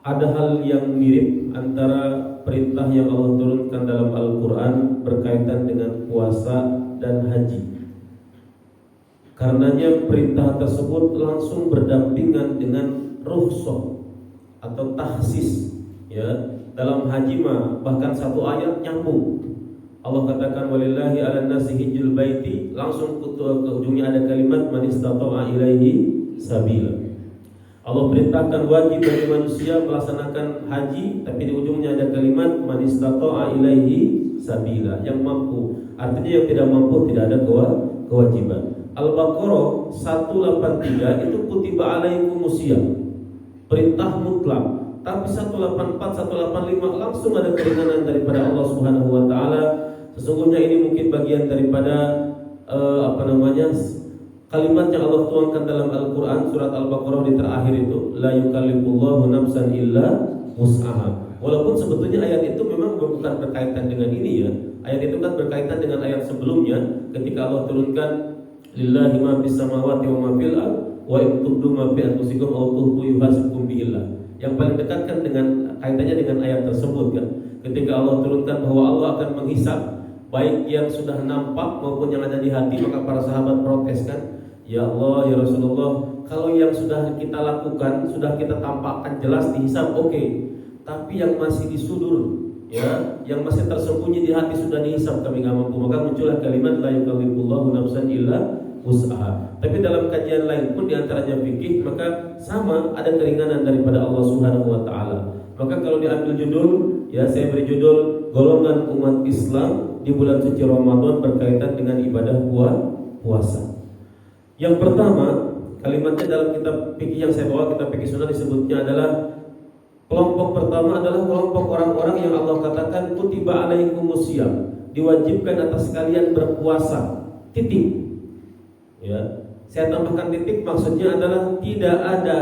Ada hal yang mirip antara perintah yang Allah turunkan dalam Al-Quran berkaitan dengan puasa dan haji. Karenanya perintah tersebut langsung berdampingan dengan rukhsah atau tahsis. Ya, dalam haji bahkan satu ayat nyambung. Allah katakan walillahi 'alan nasi hijjul baiti, langsung ke ujungnya ada kalimat man istata'a ilaihi sabila. Allah perintahkan wajib bagi manusia melaksanakan haji, tapi di ujungnya ada kalimat man istata'a ilaihi sabila, yang mampu. Artinya yang tidak mampu tidak ada kewajiban. Al-Baqarah 183 itu kutiba alaikumusiyam, perintah mutlak. Tapi 184, 185 langsung ada keringanan daripada Allah Subhanahu wa taala. Sesungguhnya ini mungkin bagian daripada kalimat yang Allah tuangkan dalam Al-Quran surat Al-Baqarah di terakhir itu, la yukallifullahu nafsan illa wus'aha. Walaupun sebetulnya ayat itu memang bukan berkaitan dengan ini ya. Ayat itu kan berkaitan dengan ayat sebelumnya ketika Allah turunkan lillahi ma fis samawati wa ma fil ardh wa in tubdu ma fi anfusikum aw tukhfu yuhasibkum bihillah. Yang paling dekat kan dengan kaitannya dengan ayat tersebut kan. Ketika Allah turunkan bahwa Allah akan menghisab baik yang sudah nampak maupun yang ada di hati, maka para sahabat protes kan, ya Allah, ya Rasulullah, kalau yang sudah kita lakukan, sudah kita tampakkan jelas dihisab, oke. Tapi yang masih di sudur, ya, yang masih tersembunyi di hati sudah dihisab, kami nggak mampu. Maka muncullah kalimat la yukallifullahu nafsan illa wus'aha. Tapi dalam kajian lain pun diantaranya fikih, maka sama ada keringanan daripada Allah Subhanahu wa taala. Maka kalau diambil judul, ya saya beri judul golongan umat Islam di bulan suci Ramadan berkaitan dengan ibadah puasa. Yang pertama, kalimatnya dalam kitab fikih yang saya bawa, kitab fikih sunnah, disebutnya adalah kelompok pertama adalah kelompok orang-orang yang Allah katakan kutiba alaikumusiyam, diwajibkan atas kalian berpuasa. Titik. Ya, saya tambahkan titik, maksudnya adalah tidak ada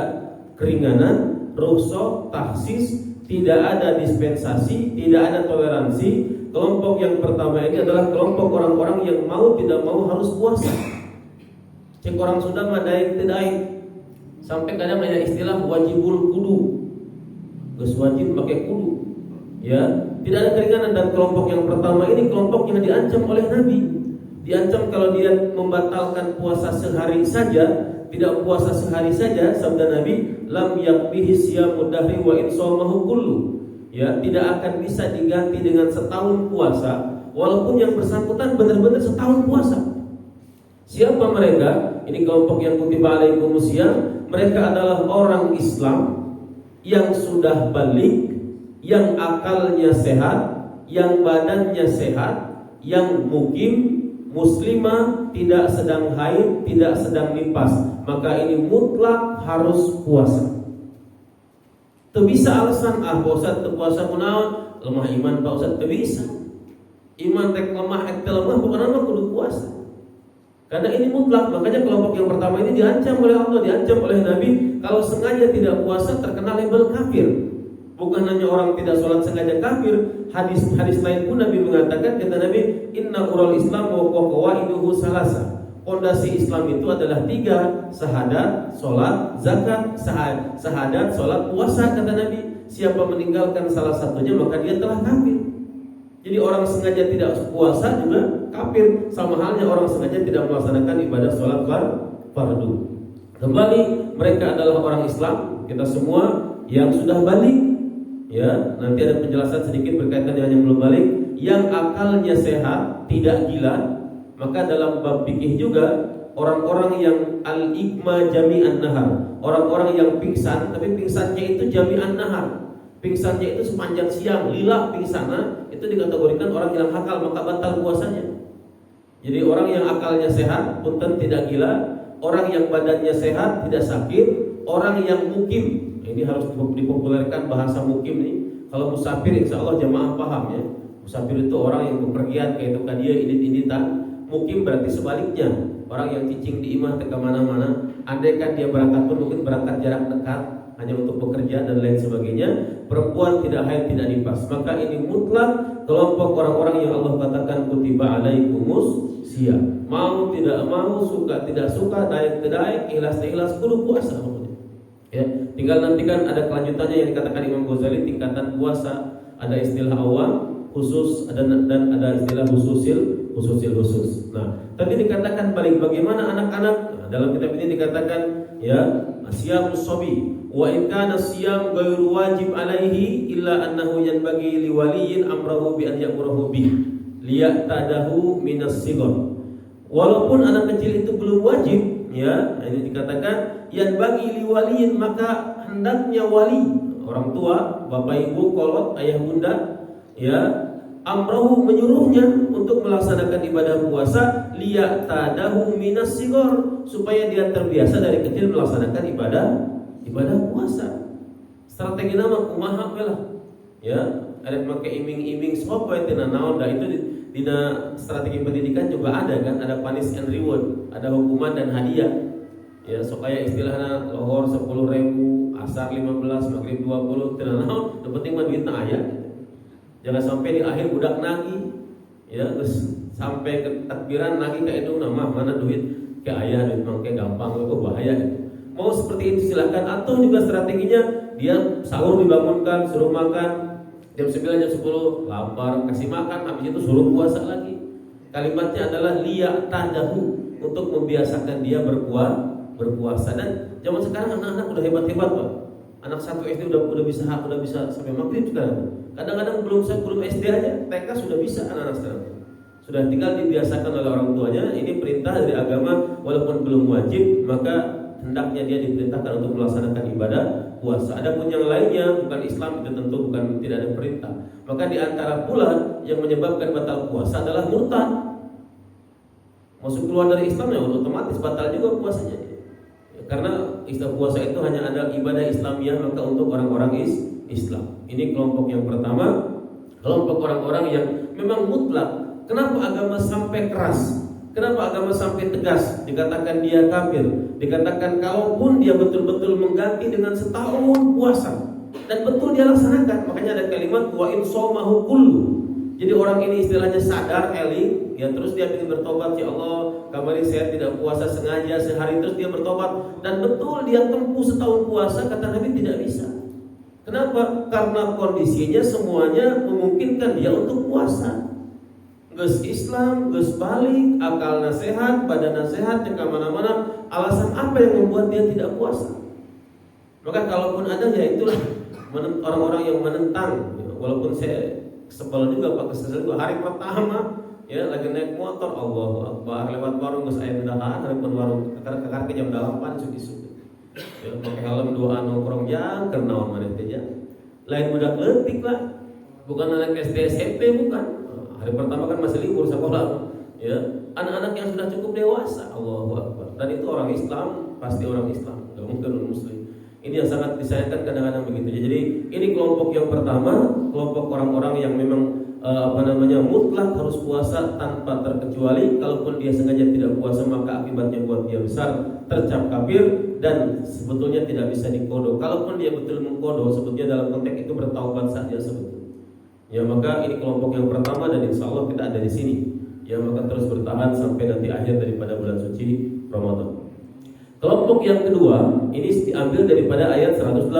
keringanan, rukhsah, tahsis, tidak ada dispensasi, tidak ada toleransi. Kelompok yang pertama ini adalah kelompok orang-orang yang mau tidak mau harus puasa. Cek orang Sunda mah daek teu daek. Sampai kadang ada istilah wajibul kudu. Geus wajib pakai kudu. Ya, tidak ada keringanan. Dan kelompok yang pertama ini kelompok yang diancam oleh Nabi. Diancam kalau dia membatalkan puasa sehari saja, tidak puasa sehari saja, sabda Nabi, lam yakbihi siyamud dahri wa in shamahu kullu. Ya, tidak akan bisa diganti dengan setahun puasa, walaupun yang bersangkutan benar-benar setahun puasa. Siapa mereka? Ini kelompok yang kutiba alaikumusiyam. Mereka adalah orang Islam yang sudah balik, yang akalnya sehat, yang badannya sehat, yang mukim, muslimah, tidak sedang haid, tidak sedang nifas. Maka ini mutlak harus puasa. Teu bisa alasan Pak Ustaz teu puasa kunaon, lemah iman Pak Ustaz, teu bisa. Iman tek lemah teu lemah bukan mah kudu puasa. Karena ini mutlak, makanya kelompok yang pertama ini diancam oleh Allah, diancam oleh Nabi. Kalau sengaja tidak puasa terkena label kafir. Bukan hanya orang tidak sholat sengaja kafir. Hadis lain pun Nabi mengatakan, kata Nabi, inna ural Islam wa qawaiduhu salasa. Fondasi Islam itu adalah 3, syahadat, sholat, zakat, syahadat, sholat, puasa, kata Nabi. Siapa meninggalkan salah satunya maka dia telah kafir. Jadi orang sengaja tidak puasa juga kafir. Sama halnya orang sengaja tidak melaksanakan ibadah sholat fardu. Kembali, mereka adalah orang Islam, kita semua yang sudah balik. Ya, nanti ada penjelasan sedikit berkaitan dengan yang belum balik, yang akalnya sehat, tidak gila. Maka dalam bab fikih juga orang-orang yang al-ikma jami'an nahar, orang-orang yang pingsan tapi pingsannya itu jami'an nahar, pingsannya itu sepanjang siang, lila pingsana, itu dikategorikan orang yang akal, maka batal puasanya. Jadi orang yang akalnya sehat, punten tidak gila, orang yang badannya sehat, tidak sakit, orang yang mukim. Ini harus dipopulerkan bahasa mukim nih. Kalau musafir insya Allah jamaah paham ya. Musafir itu orang yang bepergian kayak itu kadia idit-iditan. Mukim berarti sebaliknya, orang yang cicing di imah ke mana-mana. Andai kan dia berangkat pun mungkin berangkat jarak dekat hanya untuk bekerja dan lain sebagainya. Perempuan tidak haid, tidak nifas. Maka ini mutlak kelompok orang-orang yang Allah katakan kutiba alaikumus siyam. Mau tidak mau, suka tidak suka, daek tidak daek, ikhlas tidak ikhlas, kudu puasa. Ya, tinggal nanti kan ada kelanjutannya yang dikatakan Imam Ghazali tingkatan puasa, ada istilah awam, khusus, dan ada istilah khususil. Nah, tadi dikatakan balik bagaimana anak-anak. Nah, dalam kitab ini dikatakan ya, siyamus shabi wa in kana siyam ghairu wajib alaihi illa annahu yanbaghi liwaliyin amrahu bi an ya'murahu bi liya'tadahu minas sighar. Walaupun anak kecil itu belum wajib, ya, ini dikatakan yang bagi liwaliin, maka hendaknya wali, orang tua, bapak ibu, kolot, ayah bunda, ya, amrahu menyuruhnya untuk melaksanakan ibadah puasa liya'tadahu minas sighar, supaya dia terbiasa dari kecil melaksanakan ibadah puasa. Strategi nama kumaha lah, ya, ada pakai iming-iming sapa itu naon dah, itu dina strategi pendidikan juga ada kan, ada punish and reward, ada hukuman dan hadiah. Ya, supaya istilahnya lohor 10.000, asar 15, maghrib 20, tidak naon, yang penting mah duitna aya. Jangan sampai di akhir budak nagih. Ya, terus sampai ke takbiran nagih ka itu nama mana duit ke aya, duit mangke gampang, itu bahaya itu. Mau seperti itu silakan, atau juga strateginya dia sahur dibangunkan, suruh makan jam 9 jam 10 lapar, kasih makan, habis itu suruh puasa lagi. Kalimatnya adalah liya'tadahu, untuk membiasakan dia berpuasa. Dan zaman sekarang anak-anak udah hebat-hebat, Pak. Anak 1 SD udah bisa sampai maghrib sekarang. Kadang-kadang belum SD aja, TK sudah bisa anak-anak sekarang. Sudah tinggal dibiasakan oleh orang tuanya. Ini perintah dari agama, walaupun belum wajib, maka hendaknya dia diperintahkan untuk melaksanakan ibadah puasa. Adapun yang lainnya bukan Islam, itu tentu bukan, tidak ada perintah. Maka di antara pula yang menyebabkan batal puasa adalah murtad. Masuk keluar dari Islam ya otomatis batal juga puasanya. Ya, karena istilah puasa itu hanya ada ibadah Islamiyah, maka untuk orang-orang Islam. Ini kelompok yang pertama, kelompok orang-orang yang memang mutlak. Kenapa agama sampai keras? Kenapa agama sampai tegas? Dikatakan dia kafir, dikatakan kalaupun dia betul-betul mengganti dengan setahun puasa dan betul dia laksanakan, makanya ada kalimat wa in shaumahu kullu. Jadi orang ini istilahnya sadar, eling, ya, terus dia ingin bertobat, ya Allah, kemarin saya tidak puasa sengaja sehari, terus dia bertobat dan betul dia tempuh setahun puasa, kata Nabi tidak bisa. Kenapa? Karena kondisinya semuanya memungkinkan dia untuk puasa. Geus Islam, geus balik, akal nasihat, badan nasihat, ke mana-mana. Alasan apa yang membuat dia tidak puasa? Maka kalaupun ada, ya itulah orang-orang yang menentang. Walaupun saya sebel juga, Pak, kesel juga. Hari pertama, ya, lagi naik motor, Allahu Akbar, lewat warung geus aya dahan, hareupeun warung kakar ke jam 8 sugi-sugi. Ya, pakai helm 2 nongkrong jang keur naon maneh teh ya. Lain budak leutik lah. Bukan anak SD SMP, bukan. Hari pertama kan masih libur sekolah, ya. Anak-anak yang sudah cukup dewasa, Allahu Akbar. Dan itu orang Islam, pasti orang Islam, enggak mungkin orang Muslim. Ini yang sangat disayangkan kadang-kadang begitu. Jadi ini kelompok yang pertama, kelompok orang-orang yang memang mutlak harus puasa tanpa terkecuali. Kalaupun dia sengaja tidak puasa, maka akibatnya buat dia besar, tercap kafir, dan sebetulnya tidak bisa dikodok. Kalaupun dia betul mengkodok, sebetulnya dalam konteks itu bertaubat saja sebetulnya. Ya, maka ini kelompok yang pertama, dan insya Allah kita ada di sini. Ya, maka terus bertahan sampai nanti akhir daripada bulan suci Ramadan. Kelompok yang kedua ini diambil daripada ayat 184.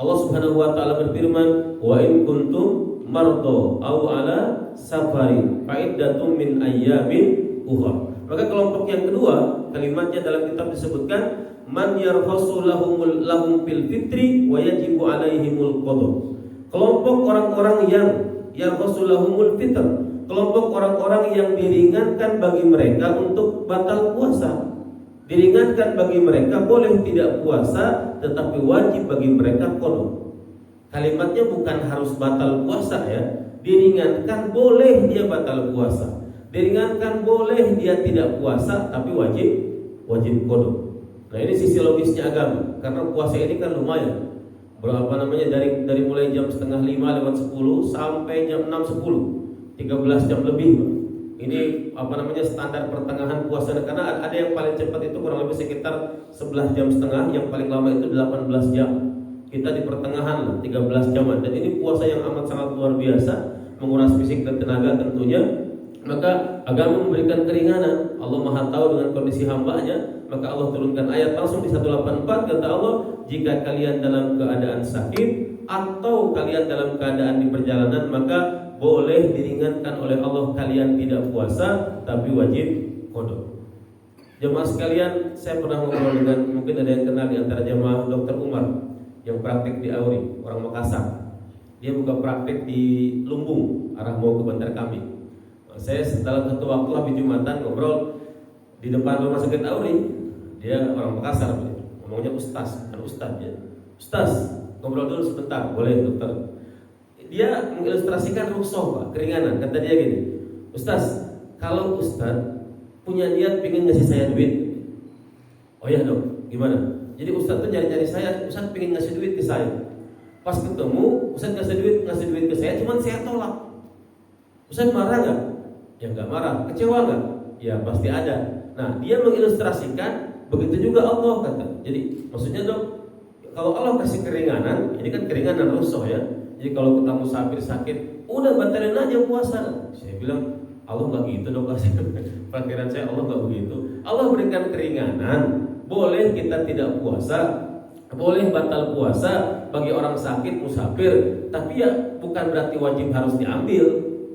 Allah Subhanahu wa taala berfirman, "Wa in kuntum mardo aw ala safari fa iddatum min ayyamin ukhra." Maka kelompok yang kedua, kalimatnya dalam kitab disebutkan man yarhasu lahum fil fitri wa yajibu alaihimul qada. Kelompok orang-orang yang yarhasu lahumul fitr, kelompok orang-orang yang diringankan bagi mereka untuk batal puasa. Diringankan bagi mereka boleh tidak puasa, tetapi wajib bagi mereka qada. Kalimatnya bukan harus batal puasa ya. Diringankan boleh dia batal puasa. Diringankan boleh dia tidak puasa, tapi wajib qada. Nah, ini sisi logisnya agama. Karena puasa ini kan lumayan. Dari mulai jam setengah 5 lewat 10 sampai jam 6:10, 13 jam lebih. Ini standar pertengahan puasa. Karena ada yang paling cepat itu kurang lebih sekitar 11 jam setengah, yang paling lama itu 18 jam. Kita di pertengahan lah, 13 jaman. Dan ini puasa yang amat sangat luar biasa, menguras fisik dan tenaga tentunya. maka agama memberikan keringanan. Allah Maha tahu dengan kondisi hambanya, maka Allah turunkan ayat langsung di 184, kata Allah, jika kalian dalam keadaan sakit atau kalian dalam keadaan di perjalanan, maka boleh diringankan oleh Allah, kalian tidak puasa tapi wajib qada. Jemaah sekalian, saya pernah ngobrol dengan, mungkin ada yang kenal di antara jemaah, Dr. Umar yang praktik di Auri, orang Makassar. Dia buka praktik di Lumbung, arah mau ke Bantar Kambing. Saya dalam satu waktu habis Jumatan ngobrol di depan rumah sakit Auri. Dia orang Makassar, ngomongnya ustaz, kan ustaz ya. Ustaz, ngobrol dulu sebentar, boleh dokter? Dia mengilustrasikan rukhsah, Pak, keringanan. Kata dia gini, Ustaz, kalau Ustaz punya niat pengen ngasih saya duit, oh ya dok, gimana? Jadi Ustaz tuh nyari-nyari saya, Ustaz pengen ngasih duit ke saya. Pas ketemu, Ustaz ngasih duit ke saya, cuman saya tolak. Ustaz marah nggak? Ya nggak marah. Kecewa nggak? Ya pasti ada. Nah, dia mengilustrasikan begitu juga Allah, kata. Jadi maksudnya dok, kalau Allah kasih keringanan, ini kan keringanan rukhsah ya. Jadi kalau kita musafir sakit, udah batalin aja puasa. Saya bilang, Allah nggak gitu dong, pikiran saya Allah nggak begitu. Allah berikan keringanan, boleh kita tidak puasa, boleh batal puasa bagi orang sakit musafir, tapi ya bukan berarti wajib harus diambil.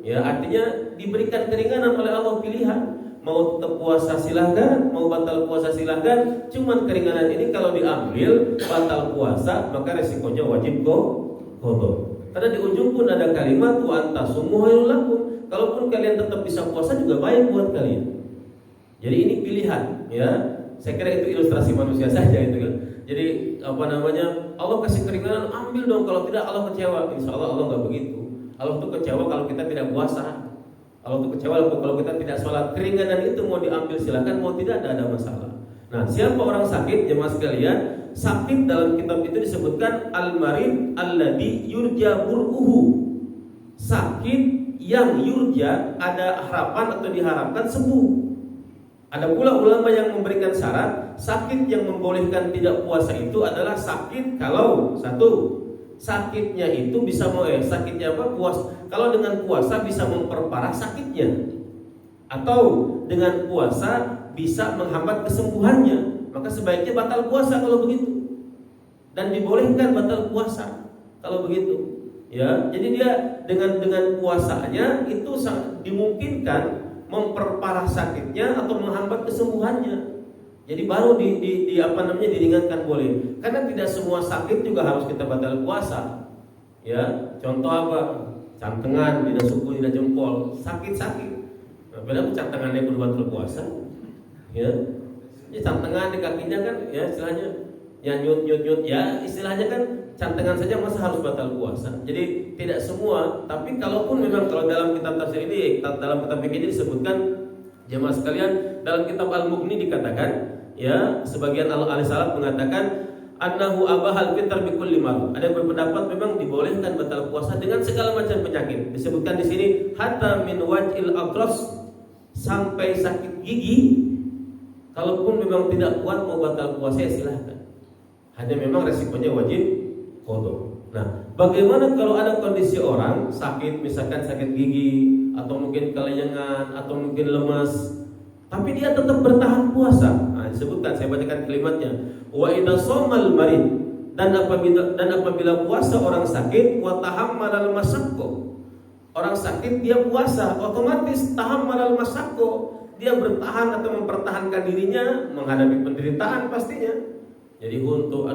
Ya artinya diberikan keringanan oleh Allah, pilihan. Mau tetap puasa silahkan, mau batal puasa silahkan. Cuman keringanan ini kalau diambil batal puasa, maka resikonya wajib qada. Karena di ujung pun ada kalimat wa antasumu khairul lakum. Kalaupun kalian tetap bisa puasa juga baik buat kalian. Jadi ini pilihan, ya. Saya kira itu ilustrasi manusia saja itu kan. Jadi Allah kasih keringanan, ambil dong, kalau tidak Allah kecewa. Insya Allah Allah nggak begitu. Allah tuh kecewa kalau kita tidak puasa. Allah tuh kecewa kalau kita tidak sholat. Keringanan itu mau diambil silakan, mau tidak ada masalah. Nah, siapa orang sakit, jemaah sekalian, sakit dalam kitab itu disebutkan al-marid alladhi yurja bur'uhu. Sakit yang yurja, ada harapan atau diharapkan sembuh. Ada pula ulama yang memberikan syarat, sakit yang membolehkan tidak puasa itu adalah sakit kalau satu, sakitnya itu bisa sakitnya apa? Kalau dengan puasa bisa memperparah sakitnya, atau dengan puasa bisa menghambat kesembuhannya, maka sebaiknya batal puasa kalau begitu. Dan dibolehkan batal puasa kalau begitu. Ya, jadi dia dengan puasanya itu dimungkinkan memperparah sakitnya atau menghambat kesembuhannya. Jadi baru diringankan boleh. Karena tidak semua sakit juga harus kita batal puasa. Ya, contoh apa? Cantengan, tidak suku, tidak jempol, sakit-sakit. Nah, padahal cantengannya perlu batal puasa. Ya. Ini cantengan di kakinya kan ya istilahnya ya nyut ya istilahnya kan cantengan saja masa harus batal puasa. Jadi tidak semua, tapi kalaupun memang kalau dalam kitab tafsir ini, dalam kitab fikih ini disebutkan, jemaah sekalian, dalam kitab Al-Mughni dikatakan, ya sebagian ahli salaf mengatakan annahu abahal fitr bi kulli marad. Ada yang berpendapat memang dibolehkan batal puasa dengan segala macam penyakit. Disebutkan di sini hatta min waj'il atras, sampai sakit gigi. Kalaupun memang tidak kuat mau batal puasa ya silahkan. Hanya memang resikonya wajib qada. Nah, bagaimana kalau ada kondisi orang sakit, misalkan sakit gigi atau mungkin kelayangan atau mungkin lemas, tapi dia tetap bertahan puasa. Nah, disebutkan, saya bacakan kalimatnya. Wa idza shamal marid, dan apabila puasa orang sakit, wa tahammalal masyaqqah. Orang sakit dia puasa, otomatis tahammalal masyaqqah. Dia bertahan atau mempertahankan dirinya menghadapi penderitaan pastinya. Jadi untuk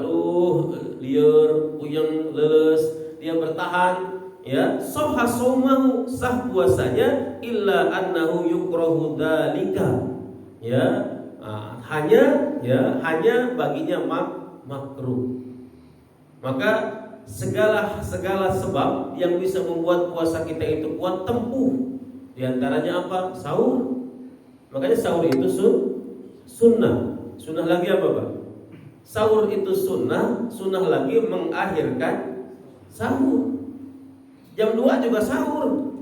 liur, puyeng, leles, dia bertahan, ya. Sahha saumahu, sah puasanya, illa annahu yukrahu dzalika. Ya, hanya baginya makruh. Maka segala sebab yang bisa membuat puasa kita itu kuat tempuh. Di antaranya apa? Sahur. Makanya sahur itu sunnah. Sunnah lagi apa, Pak? Sahur itu sunnah lagi mengakhirkan sahur. Jam 2 juga sahur.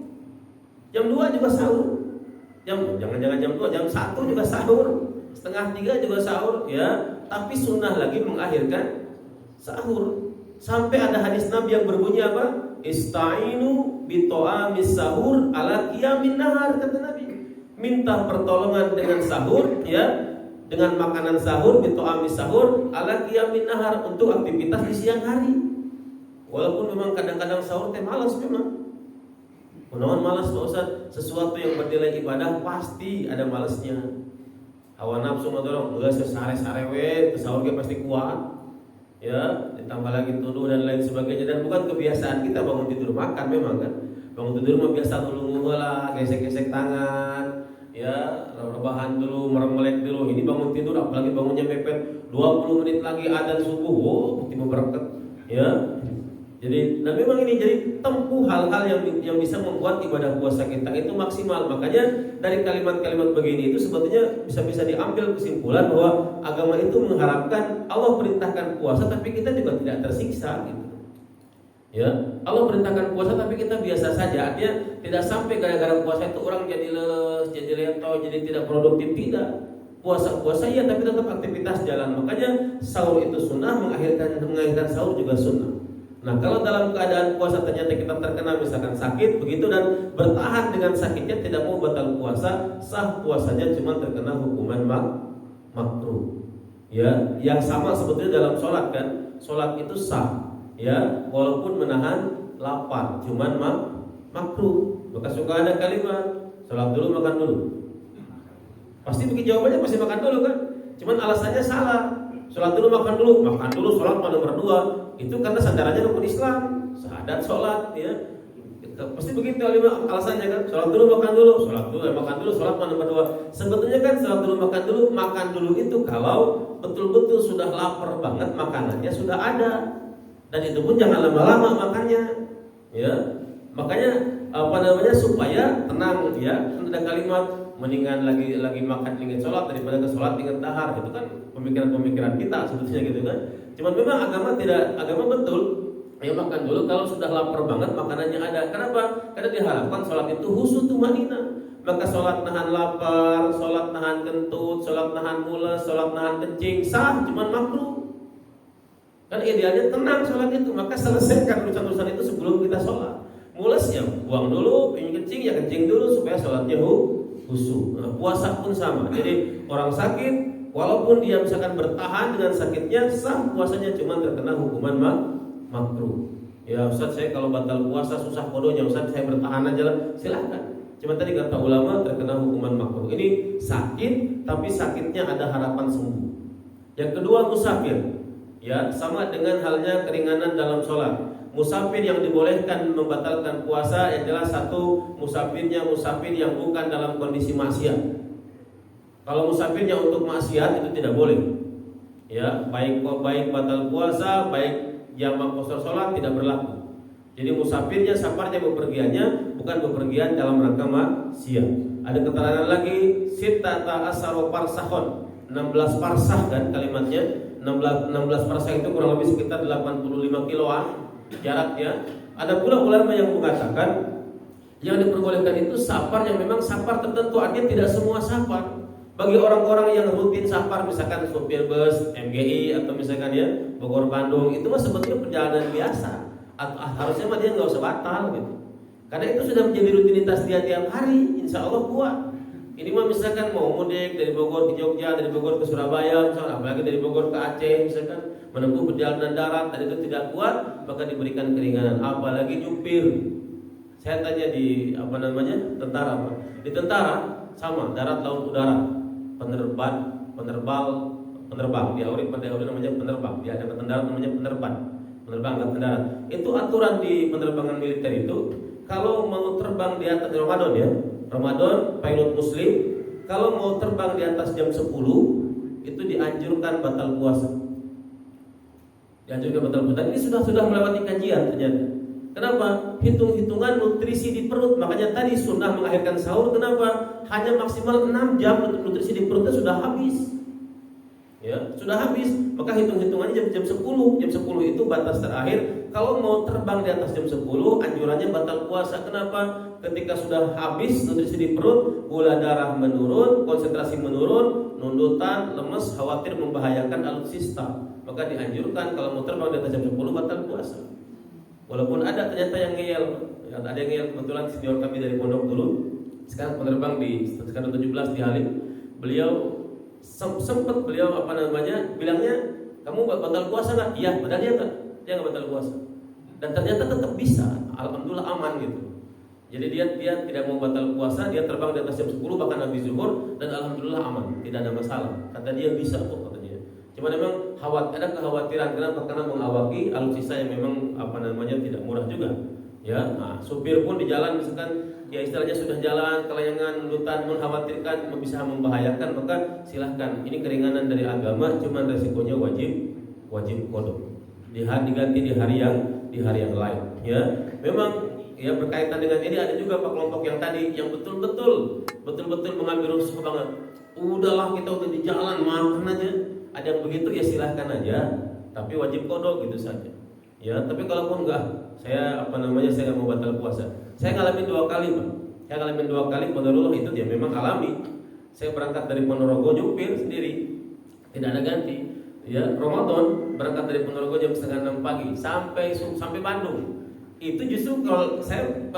Jangan jam 2, jam 1 juga sahur. Setengah 3 juga sahur, ya. Tapi sunnah lagi mengakhirkan sahur. Sampai ada hadis Nabi yang berbunyi apa? Ista'inu bito'amis sahur ala qiyamin nahar, kata Nabi. Minta pertolongan dengan sahur, ya, dengan makanan sahur, bito'amis sahur ala qiyamin nahar, untuk aktivitas di siang hari. Walaupun memang kadang-kadang sahur teh malas memang. Menawan malas Pak Ustaz, sesuatu yang bernilai ibadah pasti ada malasnya. Hawa nafsu mah dorong, geus sare-sare we, sahur ge pasti kuat. Ya, ditambah lagi tuduh dan lain sebagainya, dan bukan kebiasaan kita bangun tidur makan memang kan. Bangun tidur mah biasa dulu lah, gesek-gesek tangan, ya, rebahan dulu, merem-melek dulu. Ini bangun tidur apalagi bangunnya mepet 20 menit lagi adzan subuh, oh, tiba berangkat. Ya. Jadi, dan memang ini jadi tempuh hal-hal yang bisa membuat ibadah puasa kita itu maksimal. Makanya dari kalimat-kalimat begini itu sebetulnya bisa diambil kesimpulan bahwa agama itu mengharapkan Allah perintahkan puasa tapi kita juga tidak tersiksa gitu. Ya, Allah perintahkan puasa tapi kita biasa saja. Artinya tidak sampai gara-gara puasa itu orang jadi leles, jadi leto, jadi tidak produktif, tidak. Puasa iya tapi tetap aktivitas jalan. Makanya sahur itu sunnah, mengakhirkan sahur juga sunnah. Nah, kalau dalam keadaan puasa ternyata kita terkena misalkan sakit begitu dan bertahan dengan sakitnya, tidak mau batal puasa, sah puasanya, cuma terkena hukuman makruh. Ya, yang sama sebetulnya dalam sholat kan, sholat itu sah, ya, walaupun menahan lapar, cuman makruh. Maka suka ada kalimat sholat dulu makan dulu. Pasti begitu jawabannya, pasti makan dulu kan, cuman alasannya salah. Sholat dulu makan dulu, sholat nomor 2. Itu karena sandarannya rukun Islam, syahadat, sholat, ya. Pasti begitu alasannya kan. Sholat dulu makan dulu, sholat nomor 2. Sebetulnya kan sholat dulu makan dulu itu kalau betul-betul sudah lapar banget, makanannya sudah ada. Dan itu pun jangan lama-lama makannya. Ya. Makanya supaya tenang, ya. Ada kalimat mendingan lagi makan ingin sholat daripada ke sholat ingin tahar. Itu kan pemikiran kita sebetulnya gitu kan. Cuman memang agama betul ya, makan dulu kalau sudah lapar banget, makanannya ada. Kenapa? Karena diharapkan sholat itu khusyuk tumanina. Maka sholat nahan lapar, sholat nahan kentut, sholat nahan mules, sholat nahan kencing sah, cuman makruh. Kan idealnya tenang sholat itu. Maka selesaikan urusan-urusan itu sebelum kita sholat. Mules ya buang dulu, ingin kencing ya kencing dulu supaya sholatnya khusyuk. Nah, puasa pun sama. Jadi orang sakit, walaupun dia misalkan bertahan dengan sakitnya, sah puasanya, cuma terkena hukuman makruh. Ya Ustaz, saya kalau batal puasa susah bodohnya Ustaz, saya bertahan aja lah. Silakan. Cuma tadi kata ulama terkena hukuman makruh. Ini sakit, tapi sakitnya ada harapan sembuh. Yang kedua musafir. Ya, sama dengan halnya keringanan dalam sholat. Musafir yang dibolehkan membatalkan puasa adalah satu, musafir yang bukan dalam kondisi maksiat. Kalau musafirnya untuk maksiat itu tidak boleh. Ya, baik batal puasa, baik jamak qasar salat tidak berlaku. Jadi musafirnya, safarnya, bepergiannya bukan bepergian dalam rangka maksiat. Ada keterangan lagi sittata asara farsahon, 16 farsah kan kalimatnya. 16 farsah itu kurang lebih sekitar 85 kiloan jaraknya. Ada pula ulama yang mengatakan yang diperbolehkan itu safar yang memang safar tertentu, artinya tidak semua safar. Bagi orang-orang yang rutin safar, misalkan supir bus, MGI atau misalkan ya Bogor Bandung, itu mah sebetulnya perjalanan biasa. Harusnya mah dia nggak usah batal gitu. Karena itu sudah menjadi rutinitas dia tiap hari, insya Allah kuat. Ini mah misalkan mau mudik dari Bogor ke Jogja, dari Bogor ke Surabaya, misalkan, apalagi dari Bogor ke Aceh, misalkan menempuh perjalanan darat, dan itu tidak kuat, maka diberikan keringanan. Apalagi nyupir. Saya tanya di tentara, Pak. Di tentara sama, darat, laut, udara, penerbang. Di Auri namanya penerbang. Di ada darat namanya penerbang angkatan darat. Itu aturan di penerbangan militer itu, kalau mau terbang di atas Ramadan ya. Ramadan, pilot muslim, kalau mau terbang di atas jam 10 itu dianjurkan batal puasa. Ini sudah melewati kajian ternyata. Kenapa? Hitung-hitungan nutrisi di perut. Makanya tadi sunnah mengakhirkan sahur. Kenapa? Hanya maksimal 6 jam nutrisi di perutnya sudah habis. Ya, sudah habis. Maka hitung-hitungannya jam 10. Jam 10 itu batas terakhir. Kalau mau terbang di atas jam 10, anjurannya batal puasa. Kenapa? Ketika sudah habis nutrisi di perut, gula darah menurun, konsentrasi menurun, nundutan, lemes, khawatir membahayakan alutsista. Maka dianjurkan kalau mau terbang di atas jam 10 batal puasa. Walaupun ada ternyata yang ngeyel, ada yang ngeyel. Kebetulan senior kami dari pondok dulu, sekarang penerbang di sekarang 17 di Halim. Beliau sempat beliau bilangnya, kamu batal puasa nggak? Iya, padahal dia nggak batal puasa. Dan ternyata tetap bisa, alhamdulillah aman gitu. Jadi dia tidak mau batal puasa, dia terbang di atas jam 10 bahkan habis zuhur dan alhamdulillah aman, tidak ada masalah. Kata dia bisa kok katanya. Cuma memang ada kekhawatiran kenapa? Karena mengawaki alutsista yang memang tidak murah juga. Ya, supir pun di jalan misalkan ya istilahnya sudah jalan kelayangan lutan mengkhawatirkan bisa membahayakan, maka silahkan. Ini keringanan dari agama, cuman resikonya wajib qada. Diganti di hari yang lain. Ya, memang ya berkaitan dengan ini ada juga Pak kelompok yang tadi yang betul-betul mengambil rusuh banget. Udahlah kita udah di jalan makan aja. Ada yang begitu ya silahkan aja, tapi wajib qada gitu saja. Ya, tapi kalaupun enggak, saya nggak mau batal puasa. Saya ngalamin 2 kali, Pak. Saya ngalamin 2 kali qadarullah itu dia memang alami. Saya berangkat dari Ponorogo nyupir sendiri, tidak ada ganti. Ya, Ramadan berangkat dari Ponorogo jam 5:30 pagi sampai Bandung. Itu justru kalau saya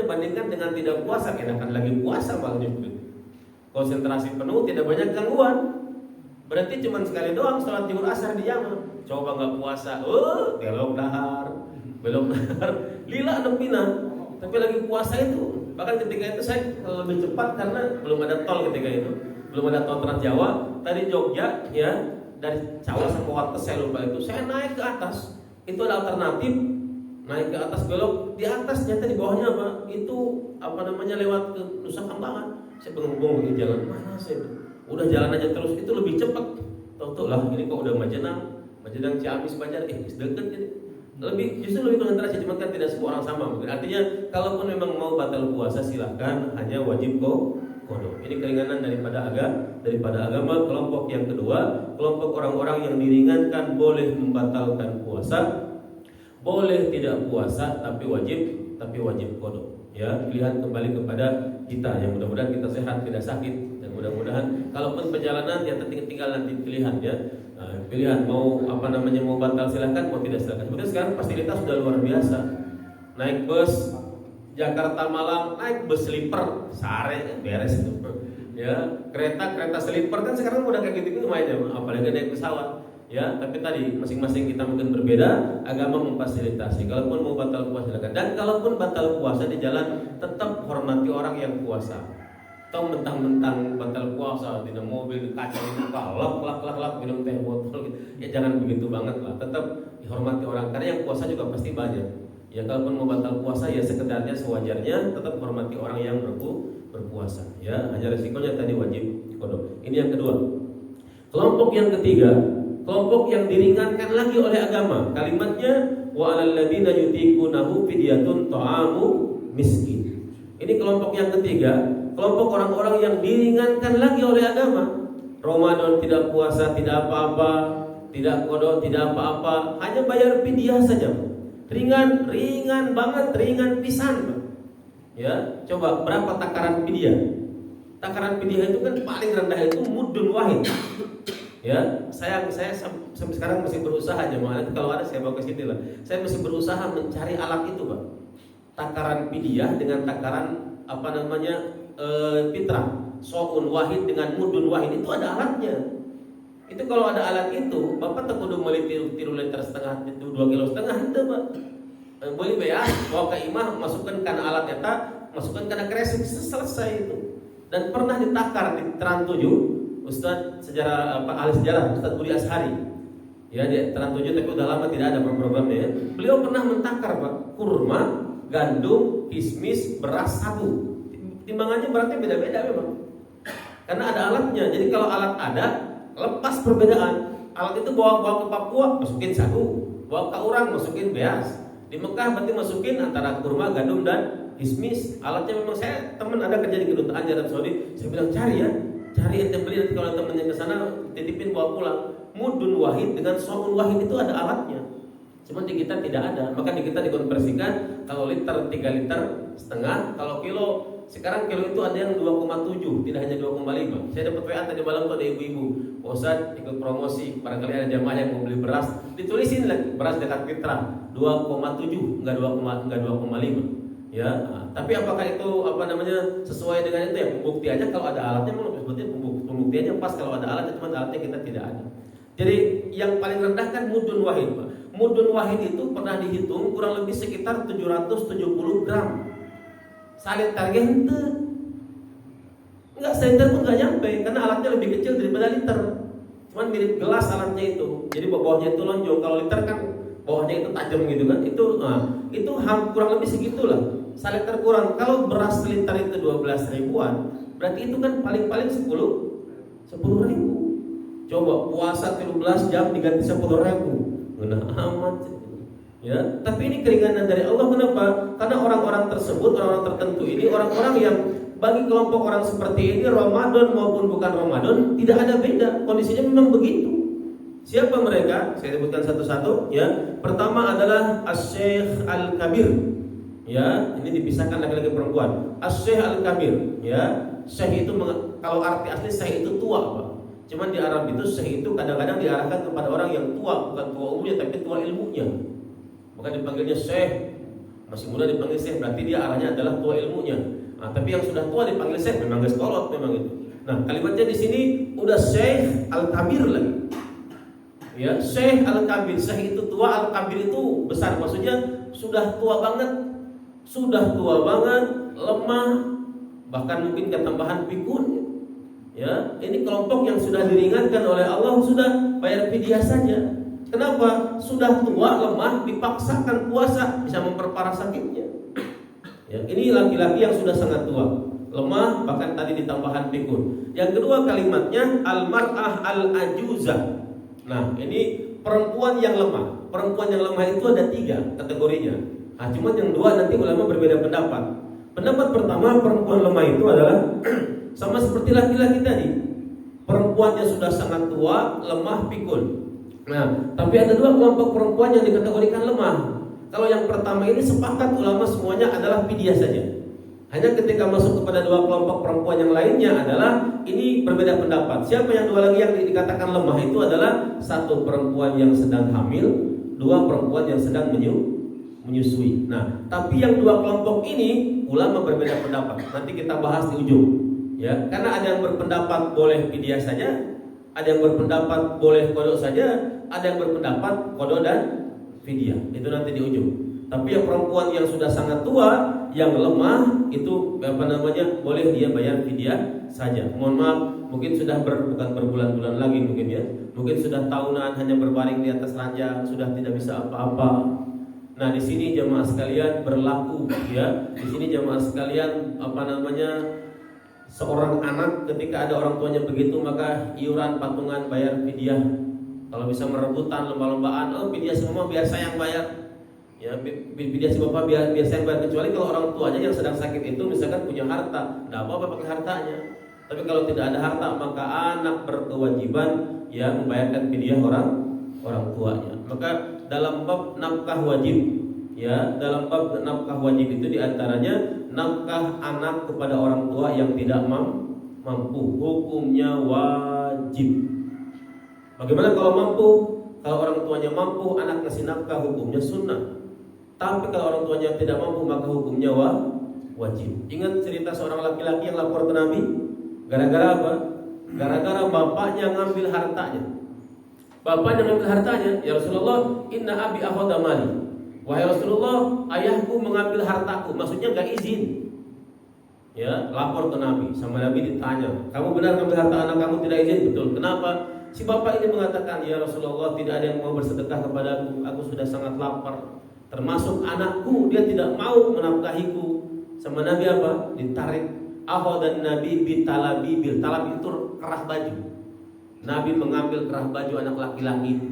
bandingkan dengan tidak puasa, enakan lagi puasa malah nyupir. Konsentrasi penuh, tidak banyak gangguan. Berarti cuma sekali doang sholat zuhur asar di jamaah. Coba nggak puasa, belok dahar, lila nempina. Tapi lagi puasa itu, bahkan ketika itu saya lebih cepat karena belum ada tol ketika itu, belum ada tol Trans Jawa. Tadi Jogja, ya dari Cawang sampai Wates saya lupa itu. Saya naik ke atas, itu ada alternatif. Naik ke atas belok, di atas ternyata di bawahnya apa? Itu lewat ke Nusa Kambangan. Saya bengong di jalan mana saya? Udah jalan aja terus, itu lebih cepat. Tahu lah, ini kok udah Majenang Ciamis Banjar, deket ini. Justru lebih konsentrasi, cuma kan tidak semua orang sama. Artinya, kalaupun memang mau batal puasa silahkan, hanya wajib qada. Ini keringanan daripada agama. Kelompok yang kedua, kelompok orang-orang yang diringankan boleh membatalkan puasa. Boleh tidak puasa tapi wajib qada. Ya, pilihan kembali kepada kita. Yang mudah-mudahan kita sehat, tidak sakit, dan mudah-mudahan kalaupun perjalanan ya tinggal nanti pilihan ya. Pilihan mau mau batal silakan, mau tidak silakan. Kemudian sekarang fasilitas sudah luar biasa. Naik bus Jakarta Malang, naik bus sleeper, sare beres itu. Ya, kereta sleeper kan sekarang udah kayak gitu lumayan ya, apalagi naik pesawat. Ya, tapi tadi masing-masing kita mungkin berbeda, agama memfasilitasi. Kalaupun mau batal puasa silakan. Dan kalaupun batal puasa di jalan, tetap hormati orang yang puasa. Atau mentang-mentang batal puasa di mobil kaca dibuka, lak minum teh botol gitu. Ya jangan begitu banget lah. Tetap dihormati orang karena yang puasa juga pasti banyak. Ya kalaupun mau batal puasa ya sekedarnya sewajarnya, tetap hormati orang yang berpuasa. Ya, hanya resikonya tadi wajib qada. Ini yang kedua. Kelompok yang ketiga, kelompok yang diringankan lagi oleh agama. Kalimatnya wa 'alal ladzina yutiqunahu fidyatun ta'amu miskin. Ini kelompok yang ketiga, kelompok orang-orang yang diringankan lagi oleh agama. Ramadan tidak puasa, tidak apa-apa, tidak qada, tidak apa-apa, hanya bayar fidyah saja. Ringan banget, ringan pisan. Ya, coba berapa takaran fidyah? Takaran fidyah itu kan paling rendah itu mudun wahid. Ya, saya sampai sekarang masih berusaha aja, kalau ada saya bawa ke sini lah. Saya masih berusaha mencari alat itu, Pak. Takaran fidyah dengan takaran fitrah. So'un wahid dengan mudun wahid itu ada alatnya. Itu kalau ada alat itu, Bapak tak kudu meuli 3 liter setengah, 2 kilo setengah itu, Pak. Boleh beas, bawa ke imah, masukkan kana alat eta, masukkan kana kresek, selesai itu. Dan pernah ditakar di Trans 7, Ustaz sejarah ahli sejarah Ustaz Budi Ashari. Ya, di Trans 7 tapi udah lama tidak ada programnya ya. Beliau pernah mentakar, Pak, kurma, gandum, kismis, beras, sagu. Timbangannya berarti beda-beda memang. Karena ada alatnya. Jadi kalau alat ada, lepas perbedaan. Alat itu bawa ke Papua, masukin sagu. Bawa ke orang, masukin beas. Di Mekah berarti masukin antara kurma, gandum dan kismis. Alatnya memang saya teman ada kerja di kedutaan Arab Saudi. Saya bilang cari ente beli, nanti kalau temennya ke sana titipin bawa pulang. Mudun wahid dengan so'un wahid itu ada alatnya. Cuma di kita tidak ada. Maka di kita dikonversikan kalau liter 3 liter setengah, kalau kilo sekarang kilo itu ada yang 2,7, tidak hanya 2,5. Saya dapat WA tadi malam tuh ada ibu-ibu, Ustaz ikut promosi, barangkali ada jamaah yang mau beli beras, ditulisin lagi beras dekat fitrah. 2,7 enggak 2,5 ya. Tapi apakah itu sesuai dengan itu ya, pembuktiannya kalau ada alatnya memang sebetulnya pembuktiannya pas kalau ada alatnya, cuma alatnya kita tidak ada. Jadi yang paling rendah kan mudun wahid, Pak. Mudun wahid itu pernah dihitung kurang lebih sekitar 770 gram. Salin target enggak, senter pun enggak nyampe karena alatnya lebih kecil daripada liter. Cuman mirip gelas alatnya itu. Jadi bawahnya itu lonjong. Kalau liter kan bawahnya itu tajam gitu kan. Itu kurang lebih segitulah. Salin terkurang. Kalau beras liter itu 12 ribuan, berarti itu kan paling-paling 10 ribu. Coba puasa 17 jam diganti 10 ribu. Nah amat. Ya, tapi ini keringanan dari Allah. Kenapa? Karena orang-orang tersebut, orang-orang tertentu ini, orang-orang yang bagi kelompok orang seperti ini Ramadan maupun bukan Ramadan tidak ada beda. Kondisinya memang begitu. Siapa mereka? Saya sebutkan satu-satu. Ya, pertama adalah Asy-Syaikh Al-Kabir. Ya, ini dipisahkan laki-laki perempuan. Asy-Syaikh Al-Kabir. Ya, Syekh itu kalau arti asli Syekh itu tua, Pak. Cuman di Arab itu Syekh itu kadang-kadang diarahkan kepada orang yang tua, bukan tua umumnya tapi tua ilmunya. Bukan dipanggilnya Syekh, masih muda dipanggil Syekh, berarti dia arahnya adalah tua ilmunya. Tapi yang sudah tua dipanggil Syekh, memang gak sekolot memang itu. Nah, kalimatnya di sini udah Syekh Al-Kabir lagi. Ya, Syekh Al-Kabir, Syekh itu tua, Al-Kabir itu besar, maksudnya sudah tua banget, lemah, bahkan mungkin ketambahan pikun. Ya, ini kelompok yang sudah diringankan oleh Allah, sudah bayar fidyah saja. Kenapa? Sudah tua, lemah, dipaksakan puasa, bisa memperparah sakitnya. Ya, ini laki-laki yang sudah sangat tua, lemah, bahkan tadi ditambahan pikun. Yang kedua kalimatnya al-mar'ah al-ajuzah. Nah, ini perempuan yang lemah. Perempuan yang lemah itu ada 3 kategorinya. Cuma yang 2 nanti ulama berbeda pendapat. Pendapat pertama, perempuan lemah itu adalah sama seperti laki-laki tadi. Perempuannya sudah sangat tua, lemah, pikun. Nah, tapi ada 2 kelompok perempuan yang dikategorikan lemah. Kalau yang pertama ini sepakat ulama semuanya adalah fidyah saja. Hanya ketika masuk kepada 2 kelompok perempuan yang lainnya adalah ini berbeda pendapat. Siapa yang 2 lagi yang dikatakan lemah itu adalah 1 perempuan yang sedang hamil, 2 perempuan yang sedang menyusui. Nah, tapi yang 2 kelompok ini ulama berbeda pendapat. Nanti kita bahas di ujung. Ya, karena ada yang berpendapat boleh fidyah saja, ada yang berpendapat boleh qada saja, ada yang berpendapat qada dan fidyah. Itu nanti di ujung. Tapi yang perempuan yang sudah sangat tua, yang lemah itu boleh dia bayar fidyah saja. Mohon maaf, mungkin sudah bukan berbulan-bulan lagi mungkin ya. Mungkin sudah tahunan hanya berbaring di atas ranjang, sudah tidak bisa apa-apa. Nah, di sini jemaah sekalian berlaku ya. Di sini jemaah sekalian seorang anak ketika ada orang tuanya begitu maka iuran patungan bayar fidyah. Kalau bisa merebutan lomba-lombaan, fidyah si mama biar saya yang bayar. Ya, fidyah si bapak biar saya yang bayar. Kecuali kalau orang tuanya yang sedang sakit itu misalkan punya harta, enggak apa-apa pakai hartanya. Tapi kalau tidak ada harta maka anak berkewajiban ya membayarkan fidyah orang tuanya. Maka dalam bab nafkah wajib ya, dalam bab nafkah wajib itu diantaranya nafkah anak kepada orang tua yang tidak mampu, hukumnya wajib. Bagaimana kalau mampu? Kalau orang tuanya mampu, anak ngasih nafkah, hukumnya sunnah. Tapi kalau orang tuanya tidak mampu, maka hukumnya wajib. Ingat cerita seorang laki-laki yang lapor ke Nabi. Gara-gara apa? Gara-gara bapaknya ngambil hartanya. Bapaknya ngambil hartanya. Ya Rasulullah, inna abi akhadha mali. Wahai Rasulullah, ayahku mengambil hartaku. Maksudnya gak izin. Ya, lapor ke Nabi. Sama Nabi ditanya, kamu benar ngambil harta anak kamu tidak izin? Betul. Kenapa? Si bapak ini mengatakan, ya Rasulullah, tidak ada yang mau bersedekah kepadaku. Aku sudah sangat lapar. Termasuk anakku, dia tidak mau menafkahiku. Sama Nabi apa? Ditarik. Akhadhan Nabi bitalabibil. Talab itu kerah baju. Nabi mengambil kerah baju anak laki-laki itu.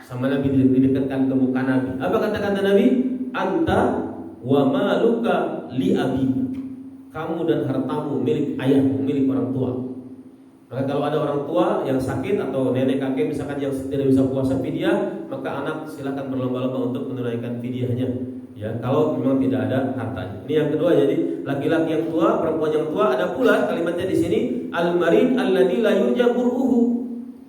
Sama Nabi didekatkan ke muka Nabi. Apa kata-kata Nabi? Anta wa maluka li abi. Kamu dan hartamu milik ayahmu, milik orang tua. Maka kalau ada orang tua yang sakit atau nenek kakek misalkan yang tidak bisa puasa fidyah, maka anak silakan berlomba-lomba untuk menunaikan fidyahnya. Ya, kalau memang tidak ada hartanya. Ini yang kedua, jadi laki-laki yang tua, perempuan yang tua. Ada pula kalimatnya di sini al-marid alladzi la yurja bur'uhu.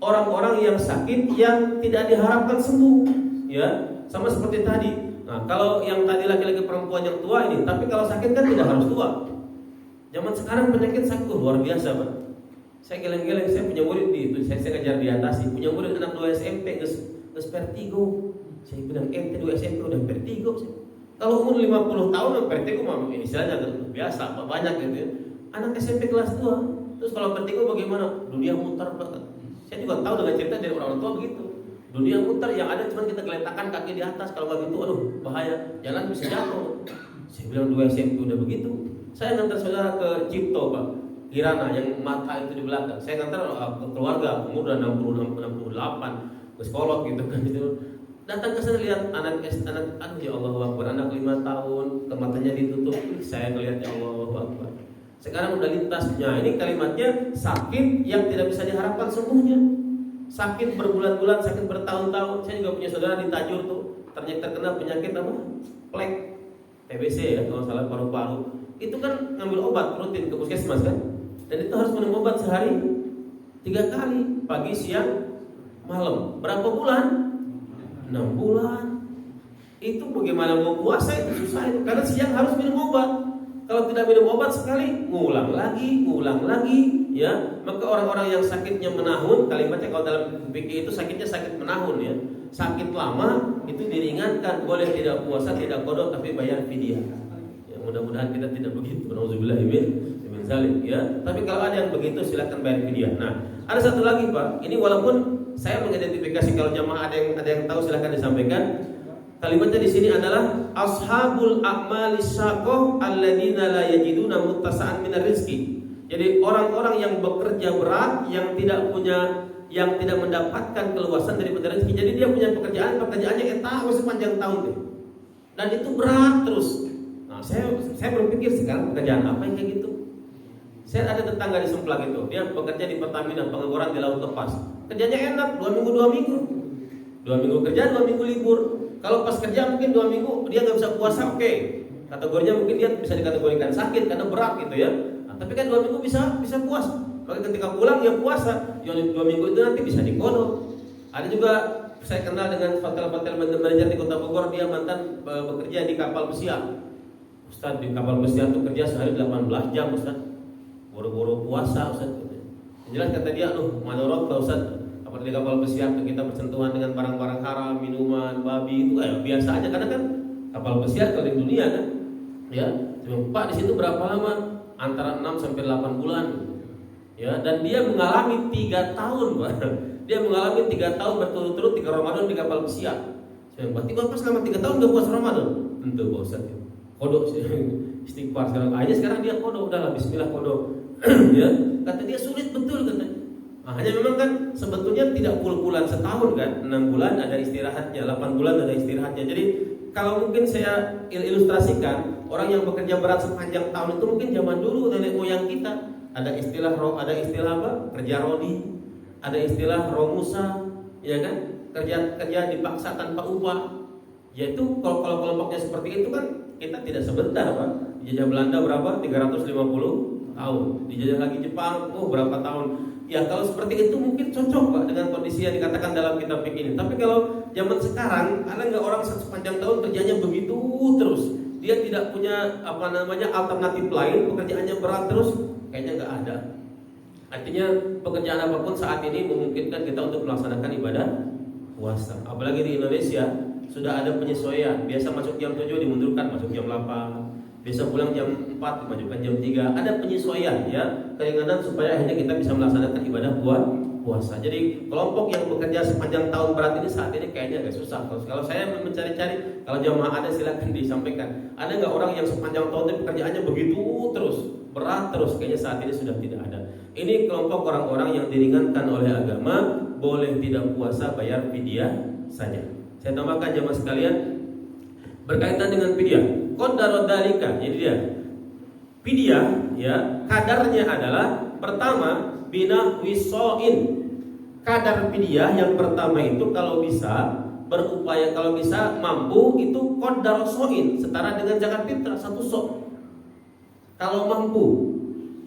Orang-orang yang sakit yang tidak diharapkan sembuh. Ya, Sama seperti tadi. Nah, kalau yang tadi laki-laki perempuan yang tua ini, tapi kalau sakit kan tidak harus tua. Zaman sekarang penyakit sakit luar biasa, Pak. Saya geleng-geleng, saya punya murid di itu, saya ngajar di atas, punya murid anak 2 SMP geus vertigo. Saya bilang ente 2 SMP udah vertigo. Kalau umur 50 tahun vertigo mah istilahnya biasa, banyak gitu ya. Anak SMP kelas 2. Terus kalau vertigo bagaimana? Dunia muter, Pak. Saya juga tahu dengan cerita dari orang tua begitu. Dunia muter, yang ada cuma kita geletakkan kaki di atas. Kalau begitu, aduh bahaya, jalan bisa jatuh. Saya bilang 2 SMP udah begitu. Saya ngantar saudara ke Cipto, Pak, Kirana yang mata itu di belakang. Saya ngantar ke keluarga, umur udah 68, ke sekolah gitu kan gitu. Datang ke sana lihat anak, aduh ya Allah Akbar, anak 5 tahun, ke matanya ditutup. Saya ngelihat ya Allah Akbar. Sekarang udah lintasnya, ini kalimatnya sakit yang tidak bisa diharapkan sembuhnya. Sakit berbulan-bulan, sakit bertahun-tahun. Saya juga punya saudara di Tajur tuh, ternyata terkena penyakit apa? Plek, TBC ya kalau salah, paru-paru. Itu kan ngambil obat rutin ke puskesmas kan, dan itu harus minum obat sehari 3 kali, pagi, siang, malam. Berapa bulan? 6 bulan. Itu bagaimana mau puasa itu susah itu, karena siang harus minum obat. Kalau tidak minum obat sekali, ngulang lagi, ya. Maka orang-orang yang sakitnya menahun, kalimatnya kalau dalam fikih itu sakitnya sakit menahun ya. Sakit lama itu diringankan, boleh tidak puasa, tidak qada, tapi bayar fidyah. Ya, mudah-mudahan kita tidak begitu. Nauzubillah min zalik ya. Tapi kalau ada yang begitu silakan bayar fidyah. Nah, ada satu lagi, Pak. Ini walaupun saya mengidentifikasi, kalau jamaah ada yang tahu silakan disampaikan. Kalimatnya di sini adalah ashabul a'malis syaqah alladzina la yajiduna muttasa'an minar rizqi. Jadi orang-orang yang bekerja berat, yang tidak mendapatkan keluasan daripada rezeki. Jadi dia punya pekerjaannya tahu sepanjang tahun deh. Dan itu berat terus. Nah, saya berpikir sekarang pekerjaan apa yang kayak gitu? Saya ada tetangga di Semplak itu, dia bekerja di Pertamina, pengeboran di laut lepas. Kerjanya enak, 2 minggu 2 minggu. 2 minggu kerja, 2 minggu libur. Kalau pas kerja mungkin 2 minggu dia nggak bisa puasa, oke. Kategorinya mungkin dia bisa dikategorikan sakit karena berat gitu ya. Nah, tapi kan 2 minggu bisa puasa. Maka ketika pulang dia puasa. Yang 2 minggu itu nanti bisa dikodok. Ada juga saya kenal dengan hotel manajer di Kota Bogor, dia mantan bekerja di kapal pesiar. Ustaz, di kapal pesiar tuh kerja sehari 18 jam Ustaz. Boro-boro puasa Ustaz. Jelas kata dia, madorot Pak Ustaz. Di kapal pesiar kita bersentuhan dengan barang-barang haram, minuman, babi itu biasa aja, karena kan kapal pesiar keliling dunia kan. Ya, cuma Pak di situ berapa lama? Antara 6 sampai 8 bulan. Ya, dan dia mengalami 3 tahun, Pak. Dia mengalami 3 tahun berturut-turut 3 Ramadan di kapal pesiar. Berarti Bapak selama 3 tahun enggak puasa Ramadan? Tentu Pak Ustaz. Kodok istighfar sekarang. Aja sekarang dia kodok, udahlah bismillah kodok. Ya, kata dia sulit betul katanya. Nah, hanya memang kan sebetulnya tidak full-fullan setahun kan, 6 bulan ada istirahatnya, 8 bulan ada istirahatnya. Jadi kalau mungkin saya ilustrasikan, orang yang bekerja berat sepanjang tahun itu mungkin zaman dulu nenek moyang kita ada istilah apa? Kerja rodi, ada istilah romusa, ya kan? Kerja dipaksa tanpa upah. Yaitu kalau kelompoknya seperti itu kan kita tidak sebentar, Pak. Dijajah Belanda berapa? 350 tahun. Dijajah lagi Jepang, berapa tahun? Ya kalau seperti itu mungkin cocok Pak dengan kondisi yang dikatakan dalam kitab fikih ini. Tapi kalau zaman sekarang ada nggak orang sepanjang tahun kerjanya begitu terus, dia tidak punya alternatif lain, pekerjaannya berat terus, kayaknya nggak ada. Artinya pekerjaan apapun saat ini memungkinkan kita untuk melaksanakan ibadah puasa. Apalagi di Indonesia sudah ada penyesuaian. Biasa masuk jam 7 dimundurkan masuk jam 8. Biasa pulang jam 4 dimajukan jam 3. Ada penyesuaian ya, keringanan supaya akhirnya kita bisa melaksanakan ibadah puasa. Jadi kelompok yang bekerja sepanjang tahun berat ini saat ini kayaknya agak susah. Kalau saya mencari-cari, kalau jamaah ada silakan disampaikan. Ada nggak orang yang sepanjang tahun itu pekerjaannya begitu terus, berat terus? Kayaknya saat ini sudah tidak ada. Ini kelompok orang-orang yang diringankan oleh agama, boleh tidak puasa, bayar fidyah saja. Saya tambahkan jamaah sekalian, berkaitan dengan fidyah. Qadarud dzalika, jadi dia fidyah ya, kadarnya adalah pertama bina wisoin. Kadar fidyah yang pertama itu kalau bisa berupaya, kalau bisa mampu itu qadar soin, setara dengan zakat fitrah 1 sok. Kalau mampu